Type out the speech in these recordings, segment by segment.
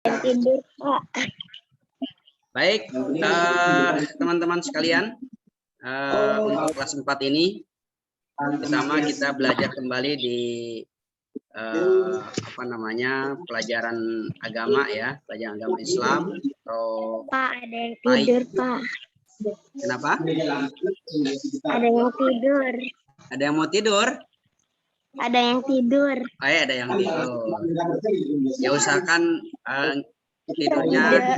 Tidur, Pak. Baik, teman-teman sekalian, untuk kelas 4 ini bersama kita belajar kembali di pelajaran agama ya, pelajaran agama Islam. Pak, ada yang tidur, Pak. Kenapa? Ada yang tidur. Ada yang mau tidur? Ada yang tidur. Ada yang tidur. Ya usahakan tidurnya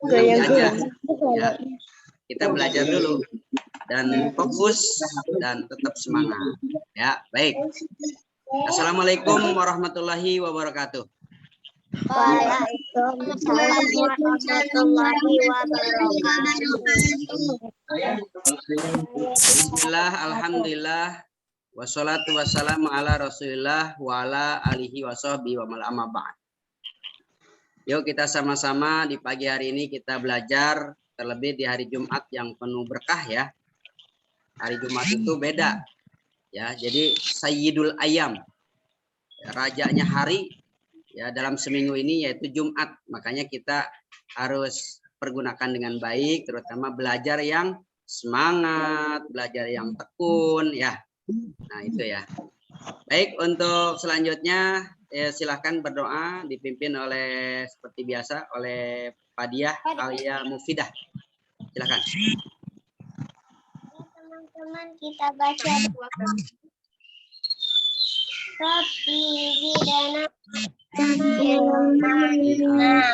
nanti aja. Ya, kita belajar dulu dan fokus dan tetap semangat. Ya, baik. Assalamualaikum warahmatullahi wabarakatuh. Waalaikumsalam warahmatullahi wabarakatuh. Bismillah, alhamdulillah, wassalatu wassalamu ala rasulillah wa ala alihi wa sahbihi wa mal amma ba'd. Yuk kita sama-sama di pagi hari ini kita belajar, terlebih di hari Jumat yang penuh berkah ya. Hari Jumat itu beda ya, jadi Sayyidul Ayyam, rajanya hari ya dalam seminggu ini yaitu Jumat. Makanya kita harus pergunakan dengan baik, terutama belajar yang semangat, belajar yang tekun ya. Nah itu ya. Baik, untuk selanjutnya silahkan berdoa dipimpin oleh seperti biasa oleh Padiah Alia Mufidah. Silakan. Teman-teman kita baca Rabbi zidna ilma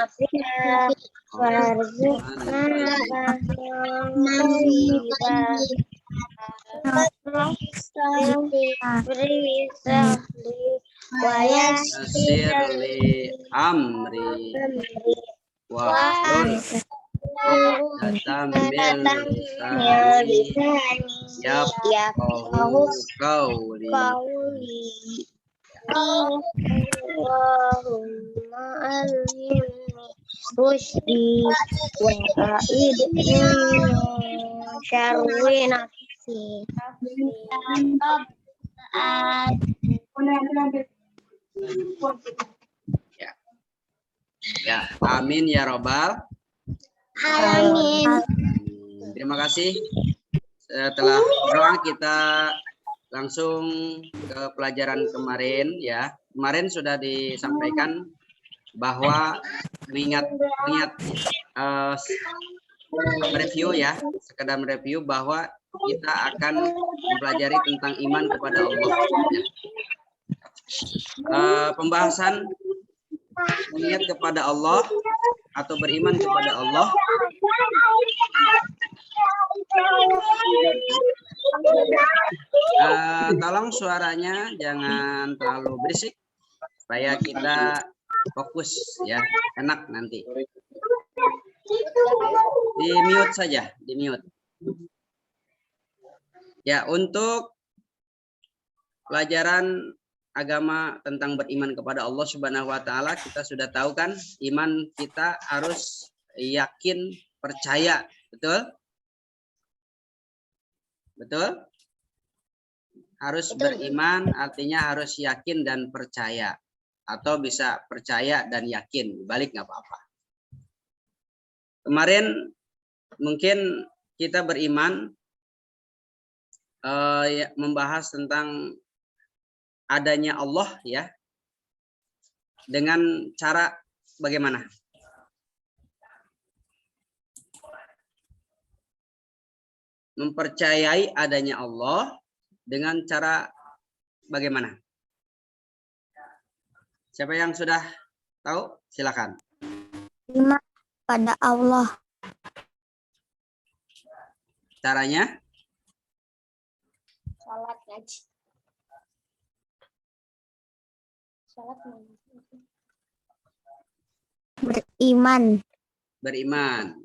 Sirli amri wahlul uqdatam min lisani yafqahu qawli. Allahumma allimni rusydi wa a'idni syarri nafsi. Ya, amin ya robbal Alamin. Terima kasih. Setelah doa kita langsung ke pelajaran kemarin ya. Kemarin sudah disampaikan bahwa mengingat mereview ya, sekedar mereview bahwa kita akan mempelajari tentang iman kepada Allah. Ya. Pembahasan mengingat kepada Allah atau beriman kepada Allah tolong suaranya jangan terlalu berisik supaya kita fokus ya, enak nanti. Di mute saja, di mute. Ya, untuk pelajaran agama tentang beriman kepada Allah Subhanahu wa taala, kita sudah tahu kan, iman kita harus yakin, percaya, betul? Betul? Harus beriman artinya harus yakin dan percaya, atau bisa percaya dan yakin, balik nggak apa-apa. Kemarin mungkin kita beriman membahas tentang adanya Allah ya, dengan cara bagaimana? Mempercayai adanya Allah dengan cara bagaimana? Siapa yang sudah tahu? Silakan. Iman pada Allah. Caranya? Salat ngaji. Beriman. Beriman.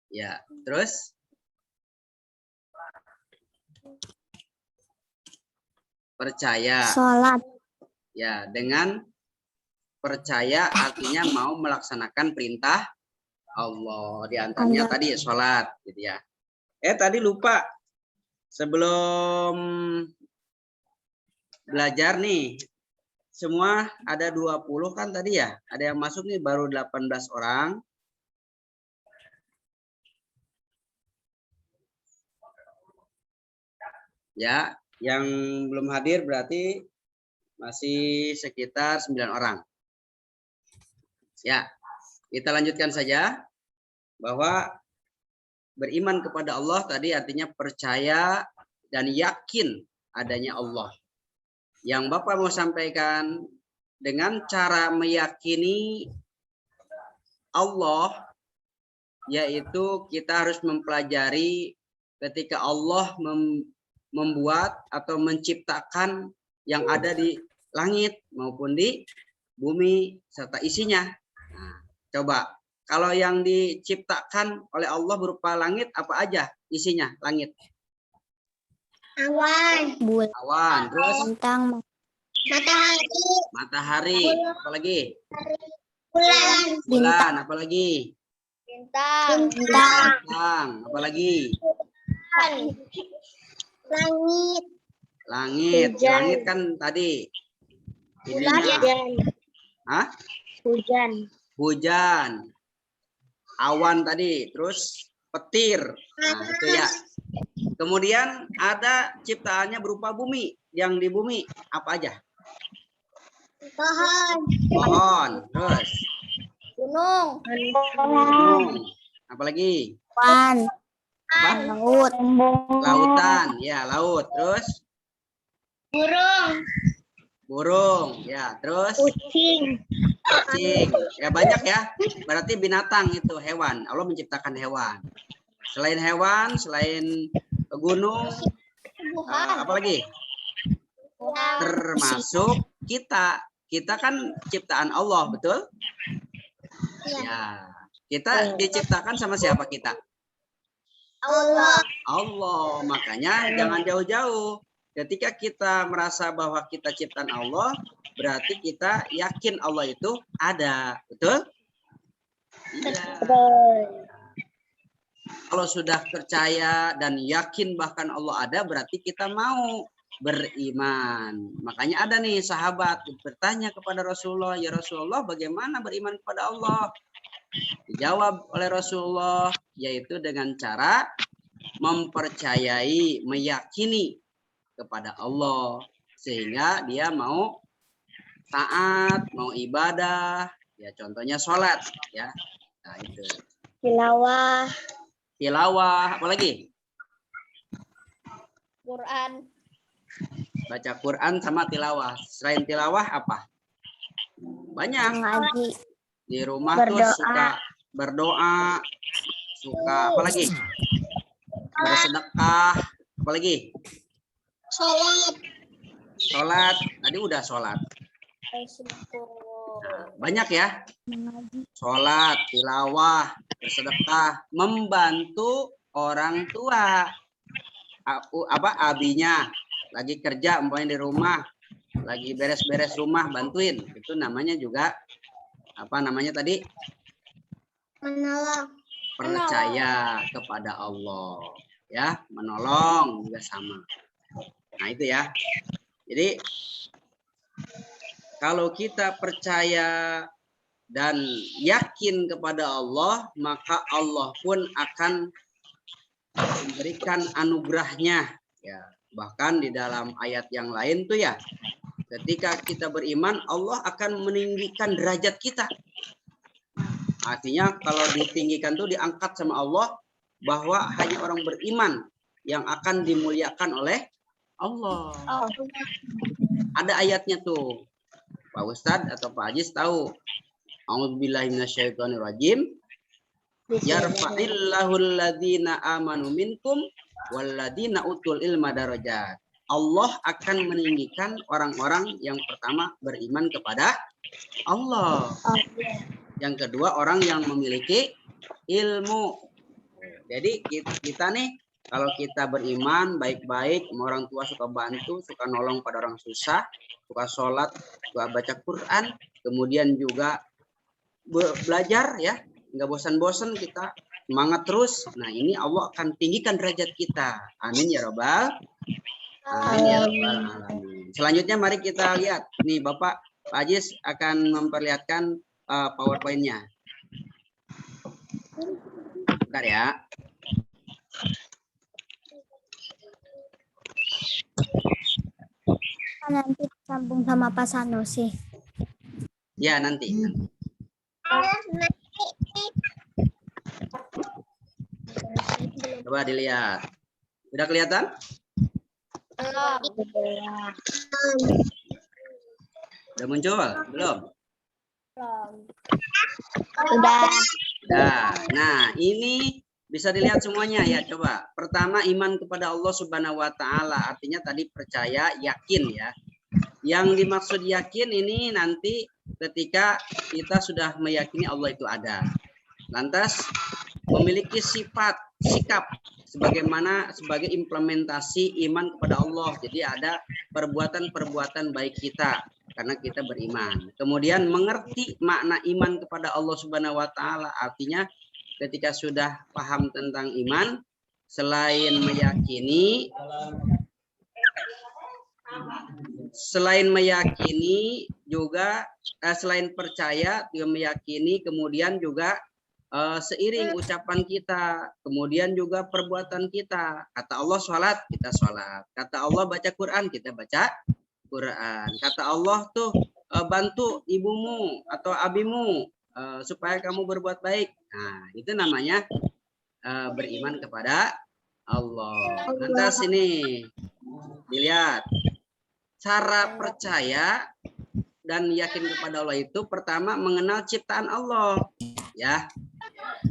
Ya, terus? Percaya. Salat. Ya, dengan percaya artinya mau melaksanakan perintah Allah. Di antaranya tadi sholat, gitu ya. Tadi lupa. Sebelum belajar nih, semua ada 20 kan tadi ya. Ada yang masuk nih baru 18 orang. Ya, yang belum hadir berarti masih sekitar 9 orang. Ya, kita lanjutkan saja bahwa beriman kepada Allah tadi artinya percaya dan yakin adanya Allah. Yang Bapak mau sampaikan dengan cara meyakini Allah, yaitu kita harus mempelajari ketika Allah membuat atau menciptakan yang ada di langit maupun di bumi serta isinya. Nah, coba kalau yang diciptakan oleh Allah berupa langit apa aja isinya langit? Awan. Bulan. Awan, terus Bintang. matahari, apalagi? Bulan. Bulan, apalagi? Bintang. Apalagi? Langit. Langit, Hujan. langit kan tadi. Ininya. Hah? Hujan. Awan tadi, terus petir. Nah, itu ya. Kemudian ada ciptaannya berupa bumi. Yang di bumi apa aja? Pohon, terus Gunung. apalagi? Awan. Apa? Laut. Lautan, ya laut. Terus burung, ya. Terus Kucing. kucing. Ya banyak ya. Berarti binatang itu hewan. Allah menciptakan hewan. Selain hewan, selain gunung, apalagi? Termasuk kita. Kita kan ciptaan Allah, betul? Ya. Kita diciptakan sama siapa kita? Allah. Makanya jangan jauh-jauh. Ketika kita merasa bahwa kita ciptaan Allah, berarti kita yakin Allah itu ada. Betul? Iya. Kalau sudah percaya dan yakin bahkan Allah ada, berarti kita mau beriman. Makanya ada nih sahabat bertanya kepada Rasulullah, ya Rasulullah bagaimana beriman kepada Allah? Dijawab oleh Rasulullah, yaitu dengan cara mempercayai, meyakini kepada Allah. Sehingga dia mau taat, mau ibadah. Ya contohnya sholat. Ya. Nah itu. Tilawah, apalagi? Quran. Baca Quran sama tilawah. Selain tilawah apa? Banyak. Ngaji. Di rumah tuh suka berdoa, suka apalagi? Bersedekah, apalagi? Sholat. Tadi udah sholat. Banyak ya. Sholat, tilawah, bersedekah, membantu orang tua. Abinya lagi kerja umpamanya di rumah, lagi beres-beres rumah bantuin, itu namanya juga apa namanya tadi? Menolong. Percaya kepada Allah, ya, menolong juga sama. Nah itu ya. Jadi kalau kita percaya dan yakin kepada Allah, maka Allah pun akan memberikan anugerahnya. Ya, bahkan di dalam ayat yang lain tuh ya, ketika kita beriman, Allah akan meninggikan derajat kita. Artinya kalau ditinggikan tuh diangkat sama Allah, bahwa hanya orang beriman yang akan dimuliakan oleh Allah. Ada ayatnya tuh. Pak Ustadz atau Pak Aziz tahu. A'udzubillahi minasyaitonirrajim. Yarfa'illahu alladhina amanu minkum walladzina utul ilma darajat. Allah akan meninggikan orang-orang yang pertama beriman kepada Allah. Yang kedua orang yang memiliki ilmu. Jadi kita nih kalau kita beriman baik-baik, orang tua suka bantu, suka nolong pada orang susah, suka sholat, suka baca Quran, kemudian juga belajar ya, nggak bosan-bosan kita, semangat terus. Nah ini Allah akan tinggikan derajat kita. Amin ya Rabbal. Amin ya Rabbal alamin. Selanjutnya mari kita lihat nih Bapak Pak Ajis akan memperlihatkan PowerPoint-nya. Bentar ya. Nanti sambung sama Pak Sanusi. Ya, nanti. Coba dilihat. Sudah kelihatan? Sudah muncul? Belum? Udah. Nah, ini bisa dilihat semuanya ya. Coba. Pertama, iman kepada Allah Subhanahu wa taala. Artinya tadi percaya, yakin ya. Yang dimaksud yakin ini nanti ketika kita sudah meyakini Allah itu ada. Lantas memiliki sifat, sikap sebagai implementasi iman kepada Allah. Jadi ada perbuatan-perbuatan baik kita karena kita beriman. Kemudian mengerti makna iman kepada Allah Subhanahu wa taala. Artinya ketika sudah paham tentang iman, selain meyakini juga selain percaya juga meyakini, kemudian juga seiring ucapan kita, kemudian juga perbuatan kita. Kata Allah sholat, kita sholat. Kata Allah baca Quran, kita baca Quran. Kata Allah tuh bantu ibumu atau abimu supaya kamu berbuat baik. Nah, itu namanya beriman kepada Allah. Lantas ini dilihat cara percaya dan yakin kepada Allah itu pertama mengenal ciptaan Allah, ya,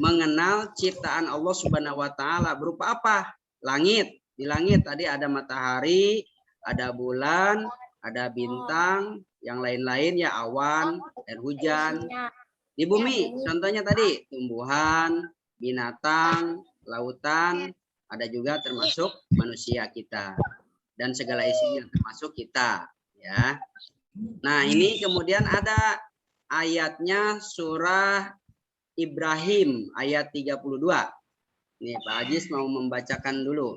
mengenal ciptaan Allah Subhanahu wa taala berupa apa? Langit. Di langit tadi ada matahari, ada bulan, ada bintang, yang lain-lain ya awan dan hujan. Di bumi contohnya tadi tumbuhan, binatang, lautan, ada juga termasuk manusia kita dan segala isinya termasuk kita, ya. Nah, ini kemudian ada ayatnya surah Ibrahim ayat 32. Nih Pak Ajis mau membacakan dulu.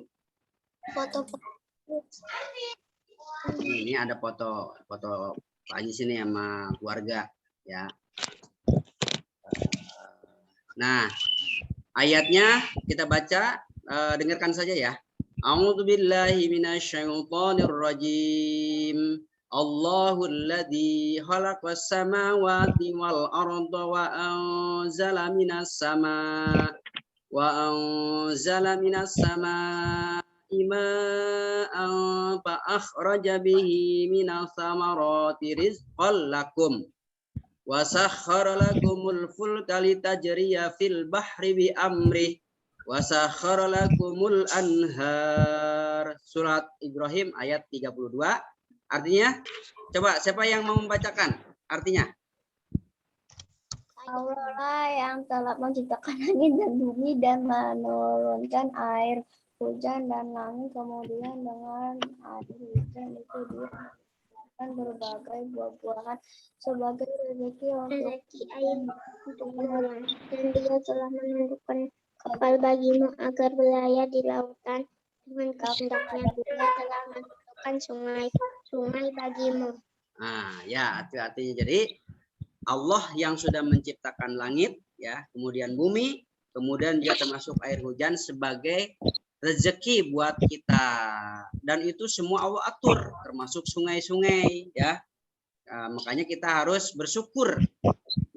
Ini ada foto Pak Ajis ini sama keluarga, ya. Nah, ayatnya kita baca, dengarkan saja ya. A'udzubillahi minasyaitonirrajim. Allahul ladzi khalaqas samawati wal arda wa anzala minas samaa'i ma'an fa akhraja bihi minas samarati rizqan lakum wa sakhkhara lakumul fulka litajriya fil bahri bi amrih wa sakhkhara lakumul anhar. Surat Ibrahim ayat 32. Artinya, coba siapa yang mau membacakan artinya? Allah yang telah menciptakan langit dan bumi dan menurunkan air hujan dan langit, kemudian dengan air hujan itu dia menurunkan berbagai buah-buahan sebagai rezeki untuk dan dia telah menundukkan kapal bagimu agar berlayar di lautan dengan kehendaknya. Dia telah menundukkan sungai bagimu. Nah, ya artinya jadi Allah yang sudah menciptakan langit, ya, kemudian bumi, kemudian dia termasuk air hujan sebagai rezeki buat kita. Dan itu semua Allah atur, termasuk sungai-sungai, ya. Makanya kita harus bersyukur.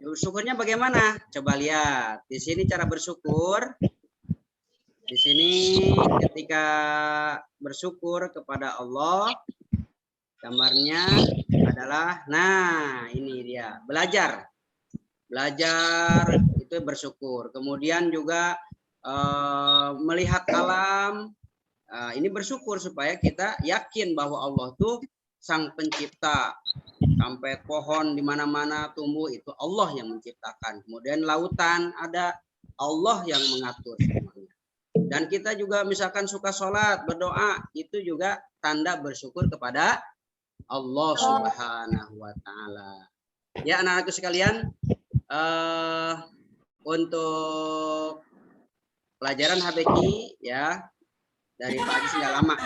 Bersyukurnya bagaimana? Coba lihat. Di sini cara bersyukur. Di sini ketika bersyukur kepada Allah, gambarnya adalah, nah ini dia, belajar itu bersyukur. Kemudian juga melihat alam, ini bersyukur supaya kita yakin bahwa Allah tuh sang pencipta. Sampai pohon di mana-mana tumbuh itu Allah yang menciptakan. Kemudian lautan ada, Allah yang mengatur semuanya. Dan kita juga misalkan suka sholat, berdoa, itu juga tanda bersyukur kepada Allah Subhanahu wa taala. Ya anak-anakku sekalian, untuk pelajaran HBQ ya dari Pak Ajis nggak lama.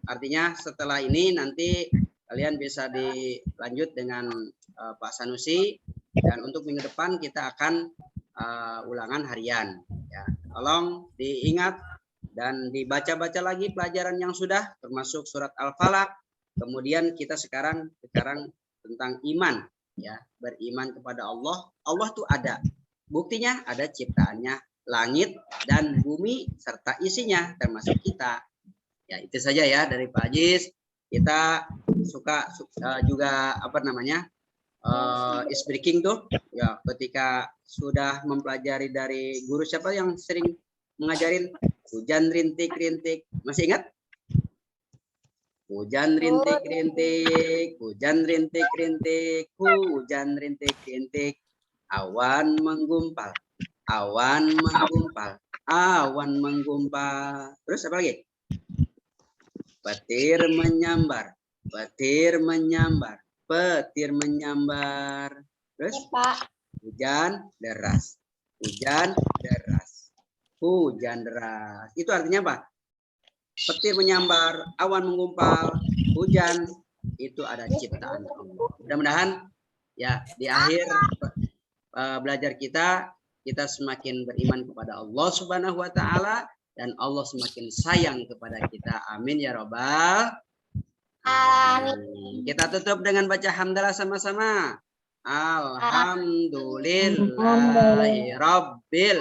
Artinya setelah ini nanti kalian bisa dilanjut dengan Pak Sanusi, dan untuk minggu depan kita akan ulangan harian ya. Tolong diingat dan dibaca-baca lagi pelajaran yang sudah, termasuk surat Al-Falaq. Kemudian kita sekarang tentang iman ya, beriman kepada Allah. Allah tuh ada, buktinya ada ciptaannya langit dan bumi serta isinya termasuk kita ya. Itu saja ya dari Pak Ajis. Kita suka juga apa namanya speaking tuh ya, ketika sudah mempelajari dari guru siapa yang sering mengajarin hujan rintik-rintik, masih ingat? Hujan rintik-rintik, hujan rintik-rintik, hujan rintik-rintik, awan menggumpal, awan menggumpal, awan menggumpal. Terus apa lagi? Petir menyambar, petir menyambar, petir menyambar. Terus hujan deras, hujan deras, hujan deras. Itu artinya apa? Petir menyambar, awan menggumpal, hujan, itu ada ciptaan Allah. Mudah-mudahan ya di akhir belajar kita semakin beriman kepada Allah Subhanahu wa taala dan Allah semakin sayang kepada kita. Amin ya rabbal alamin. Kita tutup dengan baca hamdalah sama-sama. Alhamdulillahi rabbil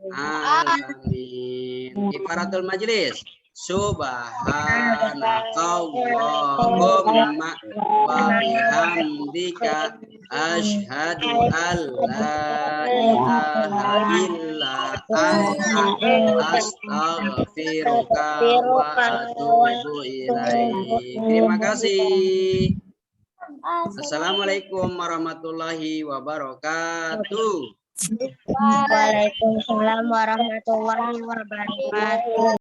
alamin. Kifaratul majlis. Subhanakallahumma wa bihamdika asyhadu an la ilaha illa anta astaghfiruka wa atubu ilaik. Terima kasih. Assalamualaikum warahmatullahi wabarakatuh. Waalaikumsalam warahmatullahi wabarakatuh.